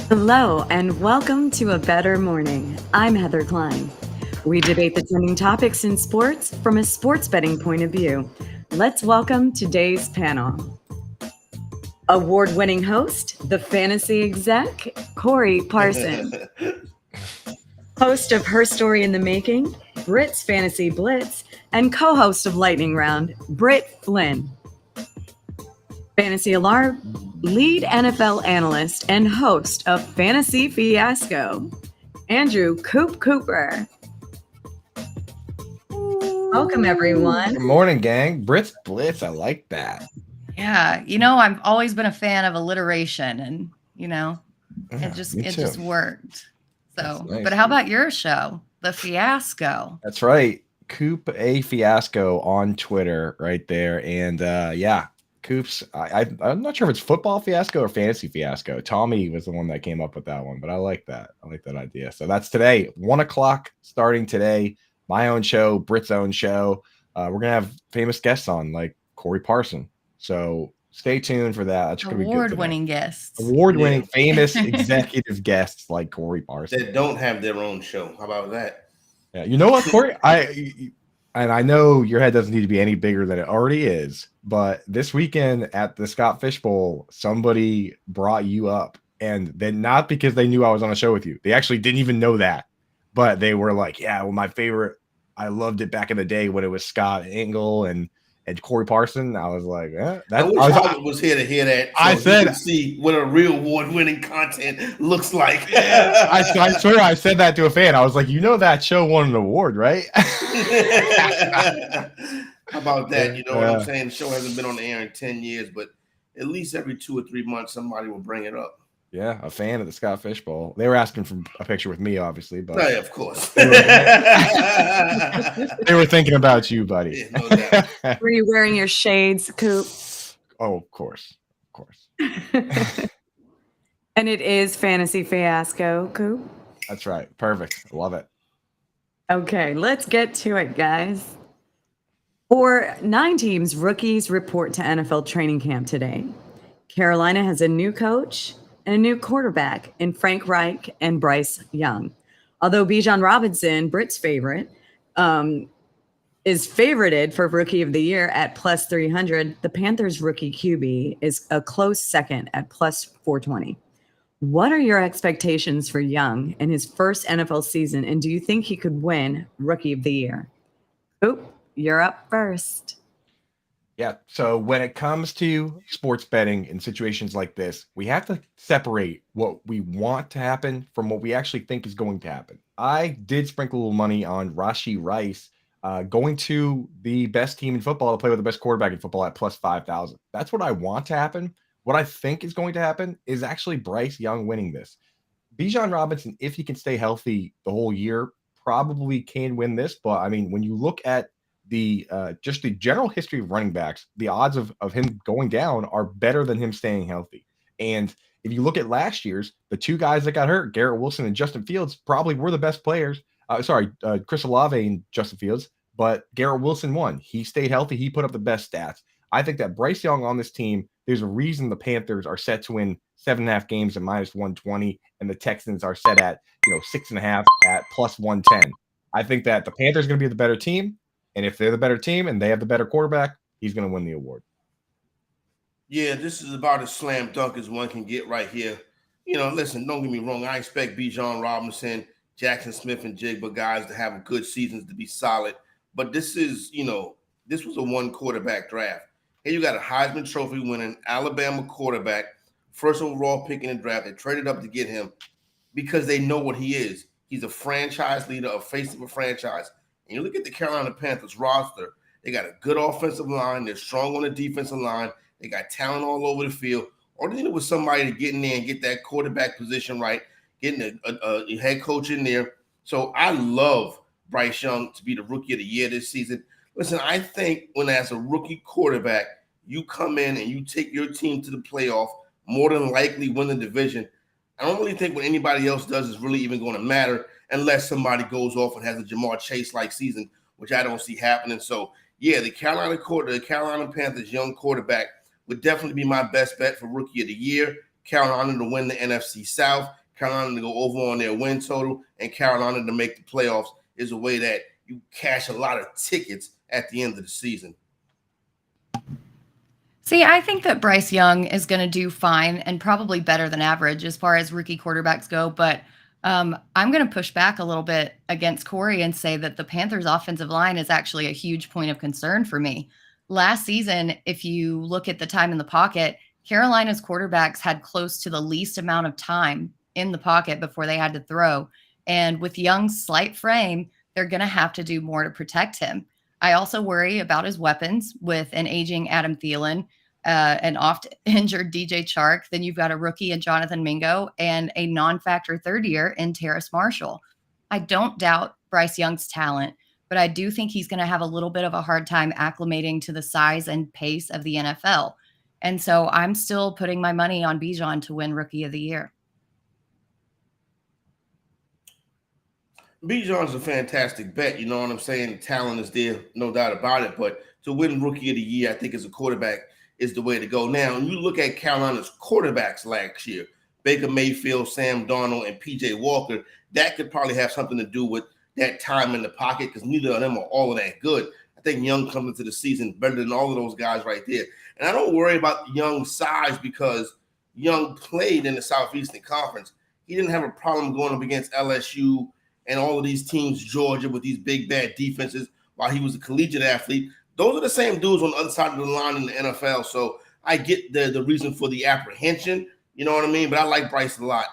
Hello, and welcome to A Better Morning. I'm Heather Klein. We debate the trending topics in sports from a sports betting point of view. Let's welcome today's panel. Award-winning host, the fantasy exec, Corey Parson. Host of Her Story in the Making, Britt's Fantasy Blitz, and co-host of Lightning Round, Britt Flynn. Fantasy Alarm, lead NFL analyst and host of Fantasy Fiasco, Andrew Coop Cooper. Welcome, everyone. Good morning, gang. Britt's Blitz. I like that. Yeah. I've always been a fan of alliteration and, it just worked. So, nice, but how about your show, The Fiasco? That's right. Coop A Fiasco on Twitter right there. And Coop's, I'm not sure if it's football fiasco or fantasy fiasco. Tommy was the one that came up with that one, but I like that. I like that idea. So that's today, 1 o'clock starting today. My own show, Britt's own show. We're going to have famous guests on like Corey Parson. So stay tuned for that. That's going to be good. Award-winning guests. Award-winning famous executive guests like Corey Parson. That don't have their own show. How about that? Yeah, you know what, Corey? I know your head doesn't need to be any bigger than it already is, but this weekend at the Scott Fish Bowl, somebody brought you up, and then not because they knew I was on a show with you. They actually didn't even know that, but they were like, "Yeah, well, my favorite. I loved it back in the day when it was Scott Engel and Corey Parson." I was like, "Yeah." I was here to hear that. So I said, "See what a real award-winning content looks like." I swear, I said that to a fan. I was like, "That show won an award, right?" How about that? You know what I'm saying? The show hasn't been on the air in 10 years, but at least every 2 or 3 months, somebody will bring it up. Yeah, a fan of the Scott Fish Bowl. They were asking for a picture with me, obviously, but yeah, of course. They were thinking about you, buddy. Yeah, no doubt. Were you wearing your shades, Coop? Oh, of course. And it is Fantasy Fiasco, Coop. That's right. Perfect. Love it. Okay, let's get to it, guys. For 9 teams, rookies report to NFL training camp today. Carolina has a new coach and a new quarterback in Frank Reich and Bryce Young. Although Bijan Robinson, Britt's favorite, is favorited for Rookie of the Year at plus 300, the Panthers rookie QB is a close second at plus 420. What are your expectations for Young in his first NFL season, and do you think he could win Rookie of the Year? Oop, you're up first. Yeah. So when it comes to sports betting in situations like this, we have to separate what we want to happen from what we actually think is going to happen. I did sprinkle a little money on Rashee Rice going to the best team in football to play with the best quarterback in football at plus 5,000. That's what I want to happen. What I think is going to happen is actually Bryce Young winning this. Bijan Robinson, if he can stay healthy the whole year, probably can win this. But I mean, when you look at the just the general history of running backs, the odds of him going down are better than him staying healthy. And if you look at last year's, the 2 guys that got hurt, Garrett Wilson and Justin Fields, probably were the best players. Chris Olave and Justin Fields, but Garrett Wilson won. He stayed healthy. He put up the best stats. I think that Bryce Young on this team, there's a reason the Panthers are set to win 7.5 games at minus 120, and the Texans are set at 6.5 at plus 110. I think that the Panthers are going to be the better team. And if they're the better team and they have the better quarterback, he's going to win the award. Yeah, this is about as slam dunk as one can get right here. Listen, don't get me wrong. I expect Bijan Robinson, Jackson Smith, and Jigba guys to have good seasons, to be solid. But this is, this was a 1 quarterback draft. Here you got a Heisman Trophy winning Alabama quarterback, first overall pick in the draft. They traded up to get him because they know what he is. He's a franchise leader, a face of a franchise. And you look at the Carolina Panthers roster, they got a good offensive line. They're strong on the defensive line. They got talent all over the field. All they needed was somebody to get in there and get that quarterback position right, getting a head coach in there. So I love Bryce Young to be the Rookie of the Year this season. Listen, I think when as a rookie quarterback, you come in and you take your team to the playoff, more than likely win the division. I don't really think what anybody else does is really even going to matter unless somebody goes off and has a Jamar Chase-like season, which I don't see happening. So, yeah, the Carolina Panthers young quarterback would definitely be my best bet for Rookie of the Year. Carolina to win the NFC South, Carolina to go over on their win total, and Carolina to make the playoffs is a way that you cash a lot of tickets at the end of the season. See, I think that Bryce Young is going to do fine and probably better than average as far as rookie quarterbacks go. But I'm going to push back a little bit against Corey and say that the Panthers' offensive line is actually a huge point of concern for me. Last season, if you look at the time in the pocket, Carolina's quarterbacks had close to the least amount of time in the pocket before they had to throw. And with Young's slight frame, they're going to have to do more to protect him. I also worry about his weapons with an aging Adam Thielen, an oft-injured DJ Chark. Then you've got a rookie in Jonathan Mingo and a non-factor third year in Terrace Marshall. I don't doubt Bryce Young's talent, but I do think he's going to have a little bit of a hard time acclimating to the size and pace of the NFL. And so I'm still putting my money on Bijan to win Rookie of the Year. Bijan's a fantastic bet. You know what I'm saying? The talent is there, no doubt about it. But to win Rookie of the Year, I think as a quarterback is the way to go. Now, when you look at Carolina's quarterbacks last year, Baker Mayfield, Sam Darnold, and P.J. Walker, that could probably have something to do with that time in the pocket because neither of them are all of that good. I think Young comes into the season better than all of those guys right there. And I don't worry about Young's size because Young played in the Southeastern Conference. He didn't have a problem going up against LSU and all of these teams, Georgia, with these big, bad defenses while he was a collegiate athlete. Those are the same dudes on the other side of the line in the NFL. So I get the reason for the apprehension. You know what I mean? But I like Bryce a lot.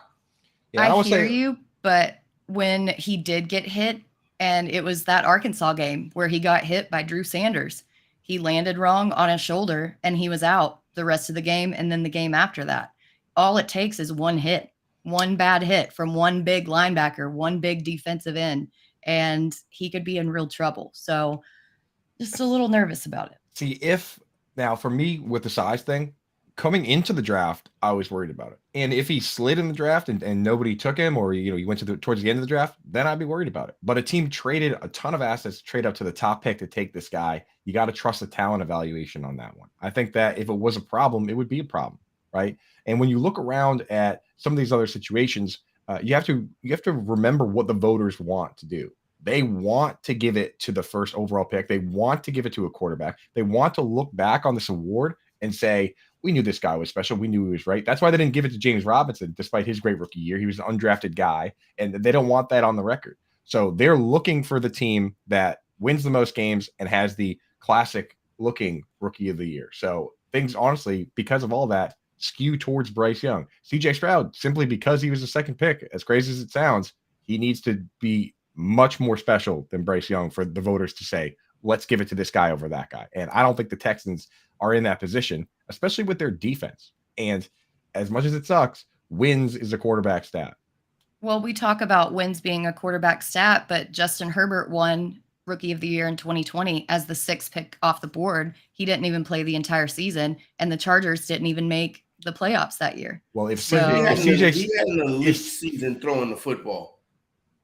Yeah, I hear you, but when he did get hit, and it was that Arkansas game where he got hit by Drew Sanders, he landed wrong on his shoulder, and he was out the rest of the game and then the game after that. All it takes is one hit, one bad hit from one big linebacker, one big defensive end, and he could be in real trouble. So just a little nervous about it. See, now for me with the size thing, coming into the draft, I was worried about it. And if he slid in the draft and nobody took him, or he went towards the end of the draft, then I'd be worried about it. But a team traded a ton of assets to trade up to the top pick to take this guy. You got to trust the talent evaluation on that one. I think that if it was a problem, it would be a problem, right? And when you look around at some of these other situations, you have to remember what the voters want to do. They want to give it to the first overall pick. They want to give it to a quarterback. They want to look back on this award and say, we knew this guy was special. We knew he was right. That's why they didn't give it to James Robinson, despite his great rookie year. He was an undrafted guy, and they don't want that on the record. So they're looking for the team that wins the most games and has the classic-looking rookie of the year. So things, honestly, because of all that, skew towards Bryce Young. CJ Stroud, simply because he was the second pick, as crazy as it sounds, he needs to be much more special than Bryce Young for the voters to say, let's give it to this guy over that guy. And I don't think the Texans are in that position, especially with their defense. And as much as it sucks, wins is a quarterback stat. Well, we talk about wins being a quarterback stat, but Justin Herbert won Rookie of the Year in 2020 as the sixth pick off the board. He didn't even play the entire season, and the Chargers didn't even make the playoffs that year. Well, he had an elite season throwing the football.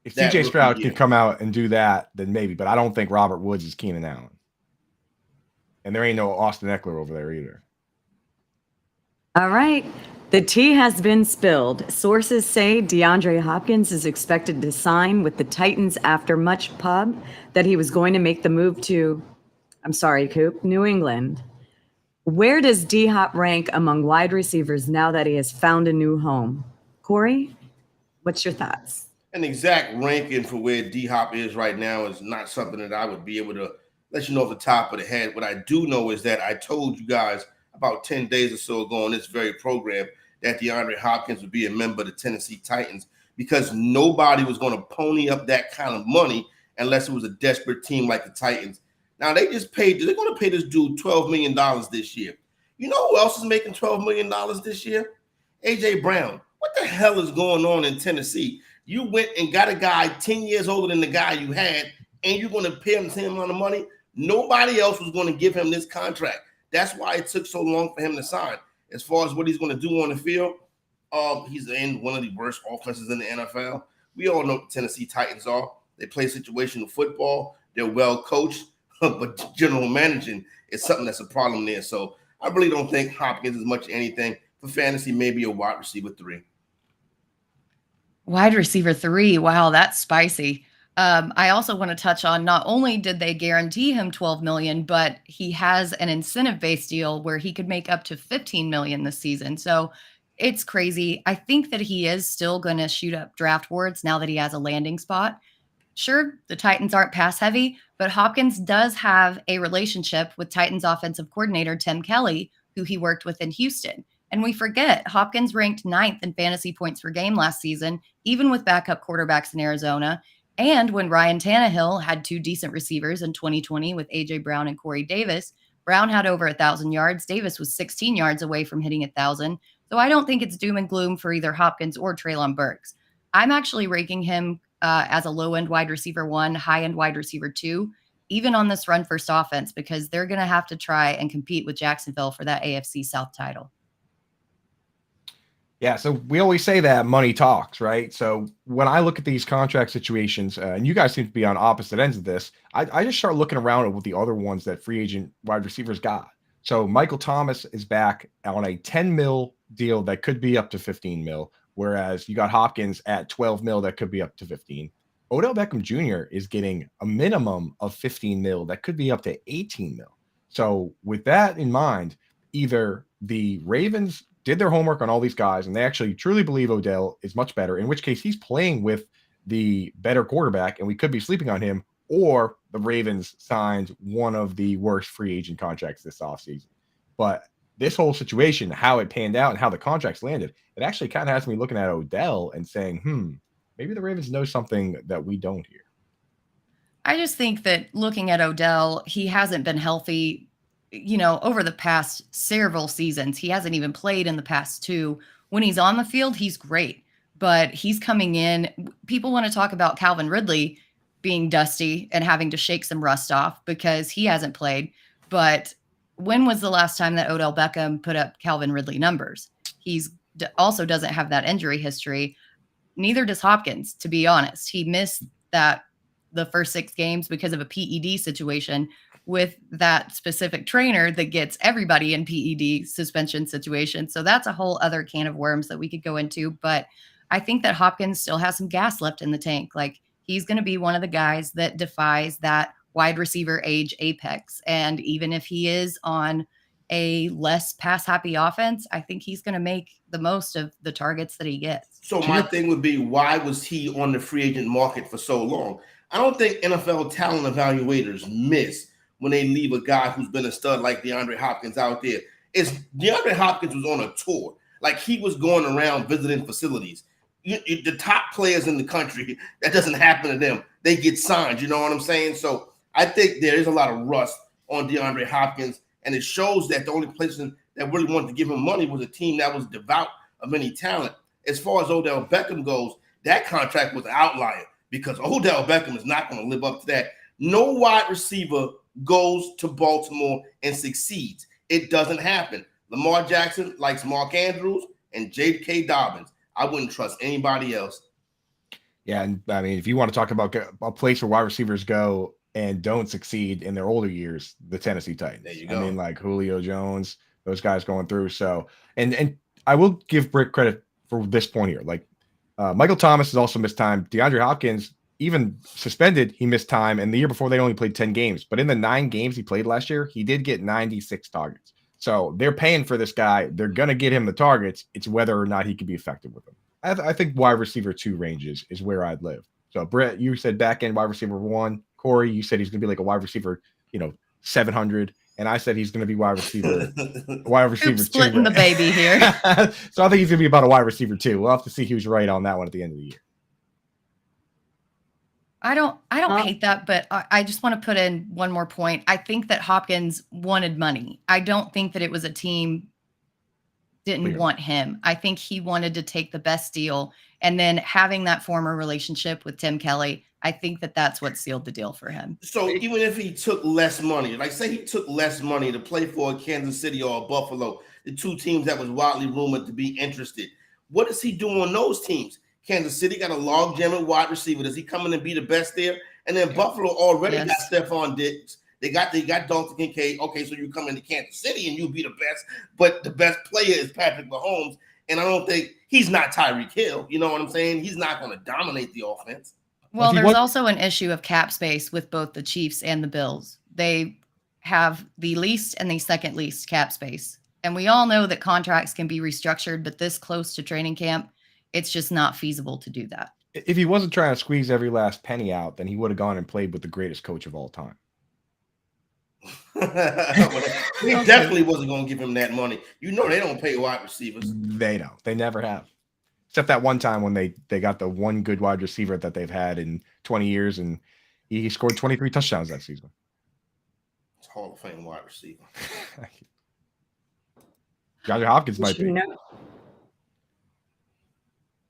If CJ Stroud could come out and do that, then maybe. But I don't think Robert Woods is Keenan Allen. And there ain't no Austin Eckler over there either. All right. The tea has been spilled. Sources say DeAndre Hopkins is expected to sign with the Titans after much pub that he was going to make the move to, Coop, New England. Where does D-Hop rank among wide receivers now that he has found a new home? Corey, what's your thoughts? An exact ranking for where D-Hop is right now is not something that I would be able to let you know off the top of the head. What I do know is that I told you guys about 10 days or so ago on this very program that DeAndre Hopkins would be a member of the Tennessee Titans because nobody was going to pony up that kind of money unless it was a desperate team like the Titans. Now, they're going to pay this dude $12 million this year. You know who else is making $12 million this year? A.J. Brown. What the hell is going on in Tennessee? You went and got a guy 10 years older than the guy you had, and you're going to pay him the same amount of money? Nobody else was going to give him this contract. That's why it took so long for him to sign. As far as what he's going to do on the field, he's in one of the worst offenses in the NFL. We all know what the Tennessee Titans are. They play situational football. They're well coached, but general managing is something that's a problem there. So I really don't think Hopkins is much anything. for fantasy, maybe a wide receiver 3. Wide receiver 3. Wow, that's spicy. I also want to touch on, not only did they guarantee him $12 million, but he has an incentive-based deal where he could make up to $15 million this season. So it's crazy. I think that he is still going to shoot up draft boards now that he has a landing spot. Sure, the Titans aren't pass heavy, but Hopkins does have a relationship with Titans offensive coordinator Tim Kelly, who he worked with in Houston. And we forget, Hopkins ranked 9th in fantasy points per game last season, even with backup quarterbacks in Arizona. And when Ryan Tannehill had 2 decent receivers in 2020 with A.J. Brown and Corey Davis, Brown had over 1,000 yards. Davis was 16 yards away from hitting 1,000. So I don't think it's doom and gloom for either Hopkins or Treylon Burks. I'm actually ranking him as a low-end wide receiver 1, high-end wide receiver 2, even on this run-first offense, because they're going to have to try and compete with Jacksonville for that AFC South title. Yeah, so we always say that money talks, right? So when I look at these contract situations, and you guys seem to be on opposite ends of this, I just start looking around at what the other ones that free agent wide receivers got. So Michael Thomas is back on a 10 mil deal that could be up to 15 mil, whereas you got Hopkins at 12 mil that could be up to 15. Odell Beckham Jr. is getting a minimum of 15 mil that could be up to 18 mil. So with that in mind, either the Ravens did their homework on all these guys, and they actually truly believe Odell is much better, in which case he's playing with the better quarterback, and we could be sleeping on him, or the Ravens signed one of the worst free agent contracts this offseason. But this whole situation, how it panned out and how the contracts landed, it actually kind of has me looking at Odell and saying, maybe the Ravens know something that we don't here. I just think that looking at Odell, he hasn't been healthy over the past several seasons. He hasn't even played in the past 2. When he's on the field, he's great, but he's coming in. People want to talk about Calvin Ridley being dusty and having to shake some rust off because he hasn't played. But when was the last time that Odell Beckham put up Calvin Ridley numbers? He's also doesn't have that injury history. Neither does Hopkins, to be honest. He missed the first 6 games because of a PED situation with that specific trainer that gets everybody in PED suspension situations. So that's a whole other can of worms that we could go into. But I think that Hopkins still has some gas left in the tank. Like, he's going to be one of the guys that defies that wide receiver age apex. And even if he is on a less pass happy offense, I think he's going to make the most of the targets that he gets. So my thing would be, why was he on the free agent market for so long? I don't think NFL talent evaluators miss when they leave a guy who's been a stud like DeAndre Hopkins out there. DeAndre Hopkins was on a tour. Like, he was going around visiting facilities. The top players in the country, that doesn't happen to them. They get signed, you know what I'm saying? So I think there is a lot of rust on DeAndre Hopkins, and it shows that the only person that really wanted to give him money was a team that was devout of any talent. As far as Odell Beckham goes, that contract was an outlier because Odell Beckham is not going to live up to that. No wide receiver goes to Baltimore and succeeds. It doesn't happen. Lamar Jackson likes Mark Andrews and J.K. Dobbins. I wouldn't trust anybody else. Yeah, and I mean, if you want to talk about a place where wide receivers go and don't succeed in their older years, the Tennessee Titans. There you go. I mean, like Julio Jones, those guys going through. So, and I will give Britt credit for this point here. Like, Michael Thomas has also missed time. DeAndre Hopkins, even suspended, he missed time. And the year before, they only played 10 games. But in the 9 games he played last year, he did get 96 targets. So they're paying for this guy. They're going to get him the targets. It's whether or not he can be effective with them. I think wide receiver 2 ranges is where I'd live. So, Britt, you said back end wide receiver 1. Corey, you said he's going to be like a wide receiver, 700. And I said he's going to be wide receiver 2. Splitting the baby here. So I think he's going to be about a wide receiver 2. We'll have to see who's right on that one at the end of the year. I don't hate that, but I just want to put in one more point. I think that Hopkins wanted money. I don't think that it was a team didn't want him. I think he wanted to take the best deal. And then having that former relationship with Tim Kelly, I think that that's what sealed the deal for him. So even if he took less money, like say he took less money to play for a Kansas City or a Buffalo, the 2 teams that was widely rumored to be interested, what does he do on those teams? Kansas City got a log jam at wide receiver. Does he come in and be the best there? And then Buffalo already got Stephon Diggs. They got Dalton Kincaid. Okay, so you come into Kansas City and you'll be the best, but the best player is Patrick Mahomes. And I don't think he's not Tyreek Hill. You know what I'm saying? He's not going to dominate the offense. Well, there's also an issue of cap space with both the Chiefs and the Bills. They have the least and the second least cap space. And we all know that contracts can be restructured, but this close to training camp, it's just not feasible to do that. If he wasn't trying to squeeze every last penny out, then he would have gone and played with the greatest coach of all time. He definitely wasn't going to give him that money. You know they don't pay wide receivers. They don't. They never have. Except that one time when they got the one good wide receiver that they've had in 20 years, and he scored 23 touchdowns that season. It's Hall of Fame wide receiver. DeAndre Hopkins might be.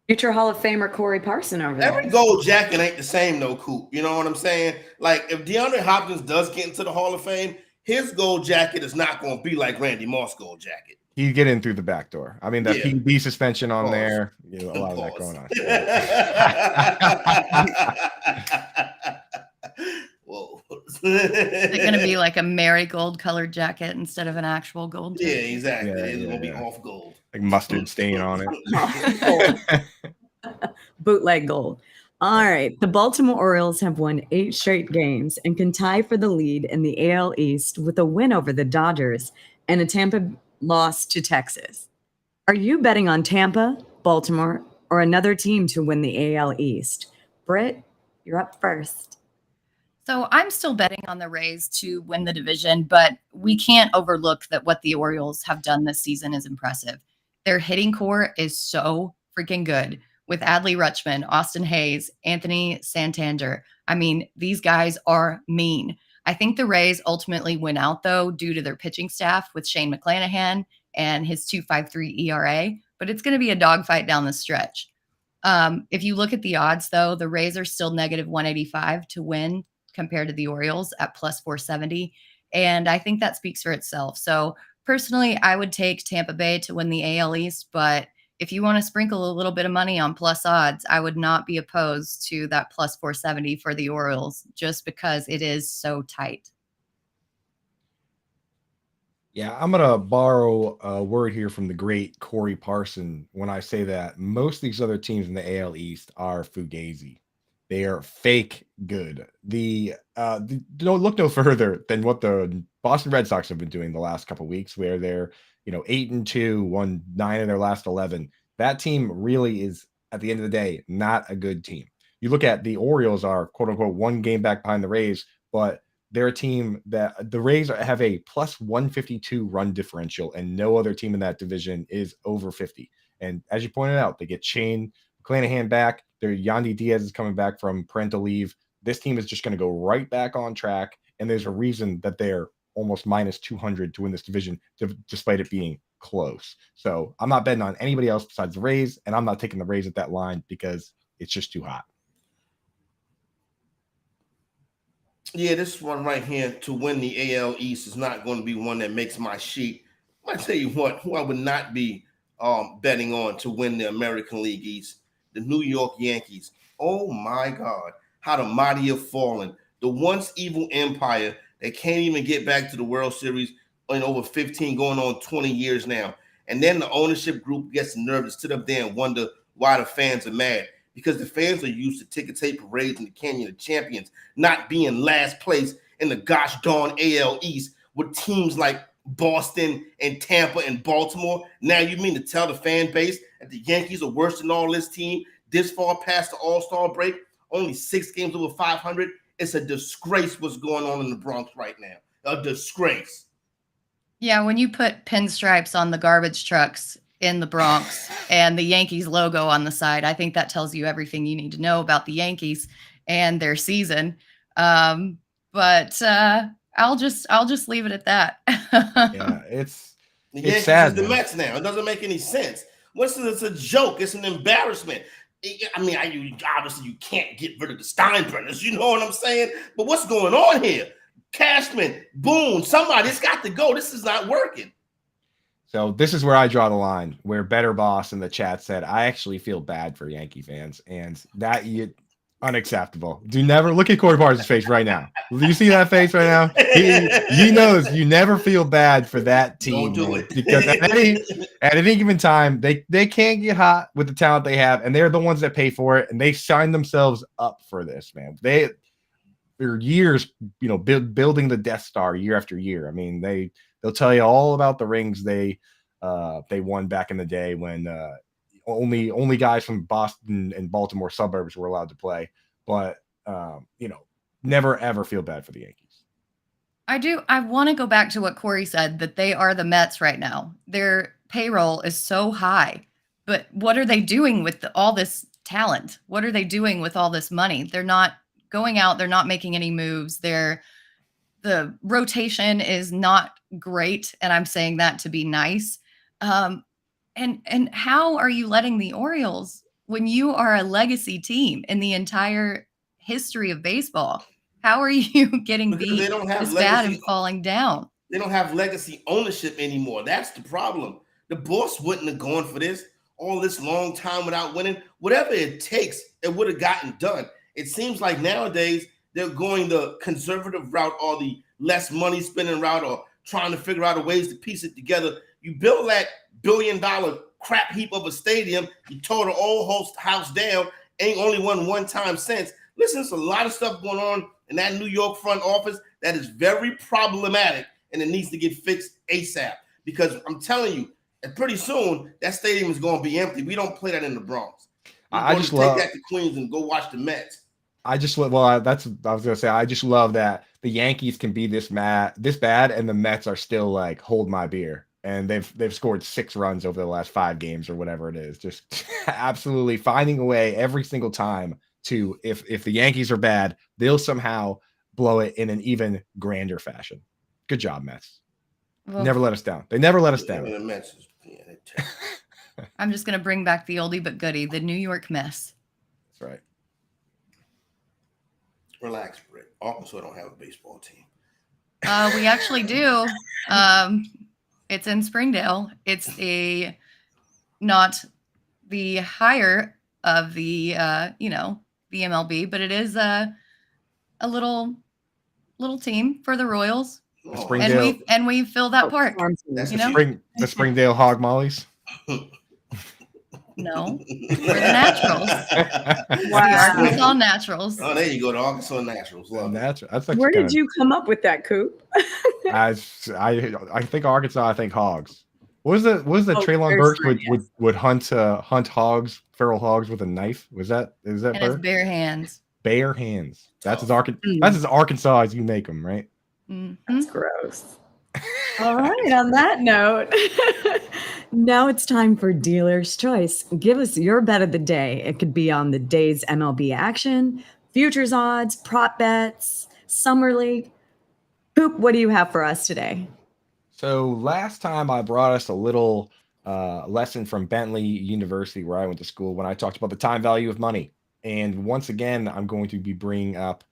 Future Hall of Famer Corey Parson over there. Every gold jacket ain't the same, though, Coop. You know what I'm saying? Like, if DeAndre Hopkins does get into the Hall of Fame, his gold jacket is not going to be like Randy Moss' gold jacket. He'd get in through the back door. I mean, the PB suspension on there, a lot of that going on. Whoa. Is it going to be like a marigold colored jacket instead of an actual gold jacket? Yeah, exactly. It's going to be off gold. Like mustard stain on it. Bootleg gold. All right. The Baltimore Orioles have won 8 straight games and can tie for the lead in the AL East with a win over the Dodgers and a Tampa loss to Texas. Are you betting on Tampa, Baltimore, or another team to win the AL East? Britt, you're up first. So I'm still betting on the Rays to win the division, but we can't overlook that what the Orioles have done this season is impressive. Their hitting core is so freaking good with Adley Rutschman, Austin Hayes, Anthony Santander. I mean, these guys are mean. I think the Rays ultimately win out, though, due to their pitching staff with Shane McClanahan and his 2.53 ERA, but it's going to be a dogfight down the stretch. If you look at the odds, though, the Rays are still negative 185 to win compared to the Orioles at plus 470, and I think that speaks for itself. So personally, I would take Tampa Bay to win the AL East, but if you want to sprinkle a little bit of money on plus odds, I would not be opposed to that plus 470 for the Orioles just because it is so tight. Yeah, I'm going to borrow a word here from the great Corey Parson when I say that most of these other teams in the AL East are fugazi. They are fake good. Don't look no further than what the Boston Red Sox have been doing the last couple of weeks, where they're 8-2, won 9 of their last 11. That team really is, at the end of the day, not a good team. You look at the Orioles are quote unquote one game back behind the Rays, but they're a team that the Rays have a plus 152 run differential, and no other team in that division is over 50. And as you pointed out, they get Shane McClanahan back. Their Yandy Diaz is coming back from parental leave. This team is just going to go right back on track, and there's a reason that they're almost minus 200 to win this division, despite it being close. So I'm not betting on anybody else besides the Rays, and I'm not taking the Rays at that line because it's just too hot. Yeah, this one right here to win the AL East is not going to be one that makes my sheet. I tell you what, who I would not be betting on to win the American League East, the New York Yankees. Oh my God, how the mighty have fallen. The once evil empire that can't even get back to the World Series in over 15, going on 20 years now. And then the ownership group gets nervous, sit up there and wonder why the fans are mad. Because the fans are used to ticker tape parades in the Canyon of Champions, not being last place in the gosh darn AL East with teams like Boston and Tampa and Baltimore. Now you mean to tell the fan base that the Yankees are worse than all this team this far past the All-Star break? Only 6 games over 500. It's a disgrace what's going on in the Bronx right now. A disgrace. Yeah, when you put pinstripes on the garbage trucks in the Bronx and the Yankees logo on the side, I think that tells you everything you need to know about the Yankees and their season. But I'll just leave it at that. Yeah, it's Yankees sad. Is the Mets now. It doesn't make any sense. It's a joke. It's an embarrassment. I mean, obviously you can't get rid of the Steinbrenners. You know what I'm saying? But what's going on here? Cashman, Boone, somebody's got to go. This is not working. So this is where I draw the line, where Better Boss in the chat said, I actually feel bad for Yankee fans. And that Unacceptable. Do never look at Corey Barnes' face right now. Do you see that face right now? He knows you never feel bad for that team. Don't do man, it. because at any given time, they can't get hot with the talent they have, and they're the ones that pay for it, and they signed themselves up for this, man. They're years, building the Death Star year after year. I mean, they'll tell you all about the rings they won back in the day when only guys from Boston and Baltimore suburbs were allowed to play. But never ever feel bad for the Yankees. I want to go back to what Corey said, that they are the Mets right now. Their payroll is so high, but what are they doing with all this talent? What are they doing with all this money? They're not going out. They're not making any moves. The rotation is not great, and I'm saying that to be nice. And how are you letting the Orioles, when you are a legacy team in the entire history of baseball, how are you getting Because beat they don't have this bad legacy. and falling down? They don't have legacy ownership anymore. That's the problem. The boss wouldn't have gone for this all this long time without winning. Whatever it takes, it would have gotten done. It seems like nowadays they're going the conservative route or the less money spending route, or trying to figure out ways to piece it together. You build that $1 billion crap heap of a stadium, you tore the old house down, ain't only won one time since. Listen, there's a lot of stuff going on in that New York front office that is very problematic, and it needs to get fixed ASAP. Because I'm telling you, and pretty soon that stadium is going to be empty. We don't play that in the Bronx. I just take that to Queens and go watch the Mets. I was gonna say. I just love that the Yankees can be this bad, and the Mets are still like, hold my beer, and they've scored 6 runs over the last 5 games or whatever it is. Just absolutely finding a way every single time to, if the Yankees are bad, they'll somehow blow it in an even grander fashion. Good job, Mets. Well, Never let us down. They never let us down. The Mets, I'm just going to bring back the oldie but goodie, the New York mess. That's right. Relax, Britt. Arkansas don't have a baseball team. We actually do. It's in Springdale. It's not the higher of the the MLB, but it is a little team for the Royals. Springdale, and we fill that park. That's the Springdale Hog Mollies. No, we're the Naturals. Wow. The Arkansas Naturals. Oh, there you go, the Arkansas Naturals. Love it. Where did you come up with that, Coop? I think Arkansas. I think hogs. What was the Treylon Burks would hunt hogs, feral hogs with a knife? Is that And his bare hands. Bare hands. That's as Arkansas as you make them, right? Mm-hmm. That's gross. All right. On that note, now it's time for Dealer's Choice. Give us your bet of the day. It could be on the day's MLB action, futures odds, prop bets, summer league. Coop, what do you have for us today? So last time I brought us a little lesson from Bentley University, where I went to school, when I talked about the time value of money. And once again, I'm going to be bringing up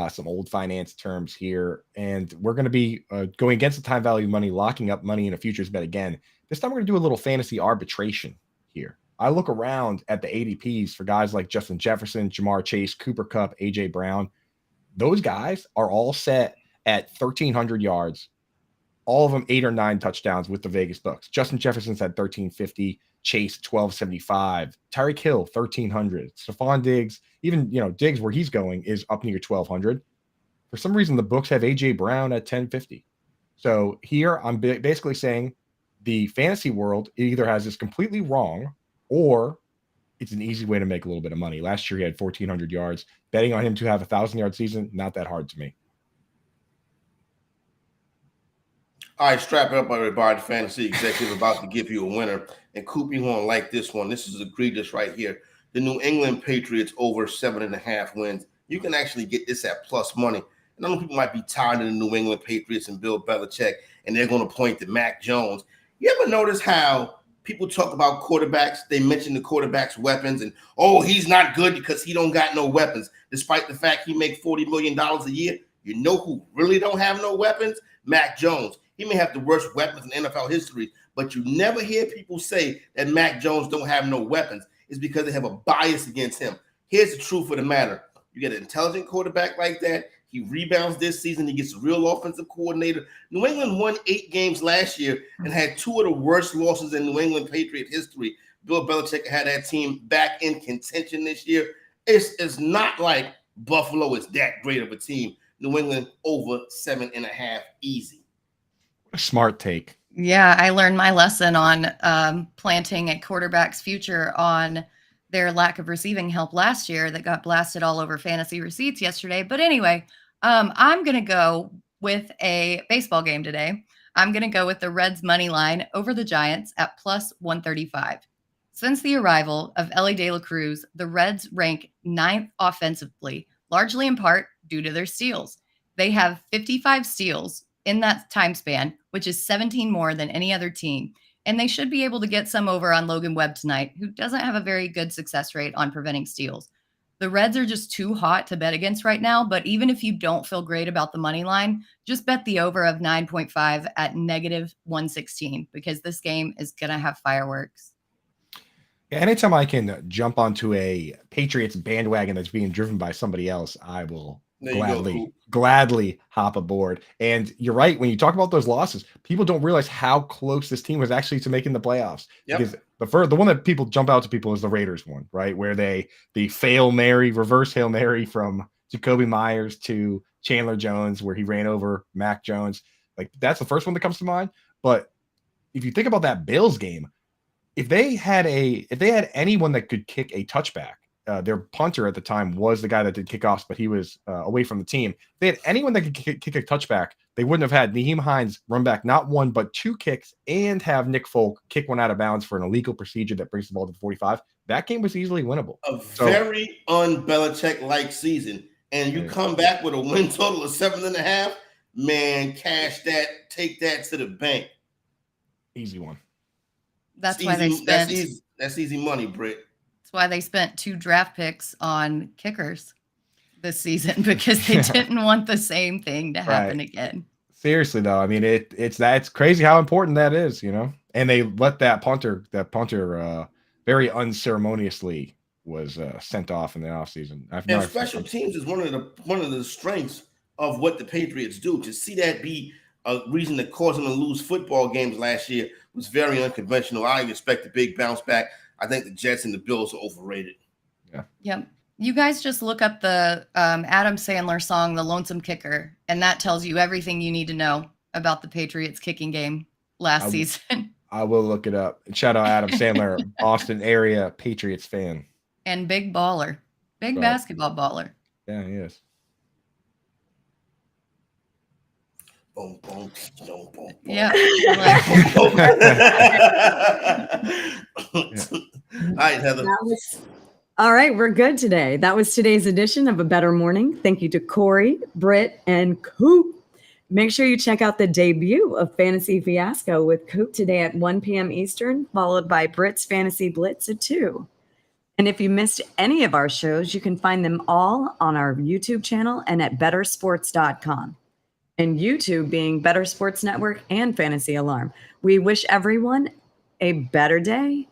some old finance terms here, and we're going to be going against the time value of money, locking up money in a futures bet again. This time we're going to do a little fantasy arbitration here. I look around at the ADPs for guys like Justin Jefferson, Jamar Chase, Cooper Kupp, AJ Brown. Those guys are all set at 1,300 yards, all of them 8 or 9 touchdowns with the Vegas books. Justin Jefferson's at 1,350, Chase 1,275, Tyreek Hill 1,300, Stephon Diggs, even Diggs where he's going is up near 1,200. For some reason, the books have AJ Brown at 1,050. So here I'm basically saying the fantasy world either has this completely wrong, or it's an easy way to make a little bit of money. Last year he had 1,400 yards. Betting on him to have a 1,000-yard season, not that hard to me. All right, strap it up, everybody. Fantasy executive about to give you a winner. And Coop, you won't like this one. This is egregious right here. The New England Patriots over 7.5 wins. You can actually get this at plus money. And I know people might be tired of the New England Patriots and Bill Belichick, and they're going to point to Mac Jones. You ever notice how people talk about quarterbacks? They mention the quarterback's weapons, and, oh, he's not good because he don't got no weapons, despite the fact he make $40 million a year. You know who really don't have no weapons? Mac Jones. He may have the worst weapons in NFL history, but you never hear people say that Mac Jones don't have no weapons. It's because they have a bias against him. Here's the truth of the matter. You get an intelligent quarterback like that. He rebounds this season. He gets a real offensive coordinator. New England won 8 games last year and had 2 of the worst losses in New England Patriot history. Bill Belichick had that team back in contention this year. It's not like Buffalo is that great of a team. New England over 7.5 easy. A smart take. Yeah, I learned my lesson on planting a quarterback's future on their lack of receiving help last year that got blasted all over fantasy receipts yesterday. But anyway, I'm going to go with a baseball game today. I'm going to go with the Reds money line over the Giants at plus 135. Since the arrival of Elly De La Cruz, the Reds rank 9th offensively, largely in part due to their steals. They have 55 steals in that time span, which is 17 more than any other team. And they should be able to get some over on Logan Webb tonight, who doesn't have a very good success rate on preventing steals. The Reds are just too hot to bet against right now, but even if you don't feel great about the money line, just bet the over of 9.5 at negative 116 because this game is going to have fireworks. Yeah, anytime I can jump onto a Patriots bandwagon that's being driven by somebody else, I will gladly hop aboard. And you're right, when you talk about those losses, people don't realize how close this team was actually to making the playoffs. Yep. Because the one that people jump out to people is the Raiders one, right? Where the reverse Hail Mary from Jacoby Myers to Chandler Jones, where he ran over Mac Jones. Like, that's the first one that comes to mind. But if you think about that Bills game, if they had anyone that could kick a touchback, their punter at the time was the guy that did kickoffs, but he was away from the team. If they had anyone that could kick a touchback, they wouldn't have had Nyheim Hines run back not 1 but 2 kicks and have Nick Folk kick one out of bounds for an illegal procedure that brings the ball to the 45. That game was easily winnable. Very un-Belichick-like season, and you come back with a win total of 7.5. Man, cash that, take that to the bank. Easy one. That's why they spent. That's easy money, Britt. That's why they spent 2 draft picks on kickers this season because they didn't want the same thing to happen again. Seriously though, I mean it's crazy how important that is, you know. And they let that punter very unceremoniously was sent off in the offseason. Special teams is one of the strengths of what the Patriots do. To see that be a reason that caused them to lose football games last year was very unconventional. I expect a big bounce back. I think the Jets and the Bills are overrated. Yeah. Yep. You guys just look up the Adam Sandler song, The Lonesome Kicker, and that tells you everything you need to know about the Patriots kicking game last season. I will look it up. And shout out Adam Sandler, Boston area Patriots fan. And big baller. Big basketball baller. Yeah, he is. Boom, boom, boom, boom. Yeah. All right, Heather. All right, we're good today. That was today's edition of A Better Morning. Thank you to Corey, Britt, and Coop. Make sure you check out the debut of Fantasy Fiasco with Coop today at 1 p.m. Eastern, followed by Britt's Fantasy Blitz at 2. And if you missed any of our shows, you can find them all on our YouTube channel and at bettersports.com. And YouTube being Better Sports Network and Fantasy Alarm. We wish everyone a better day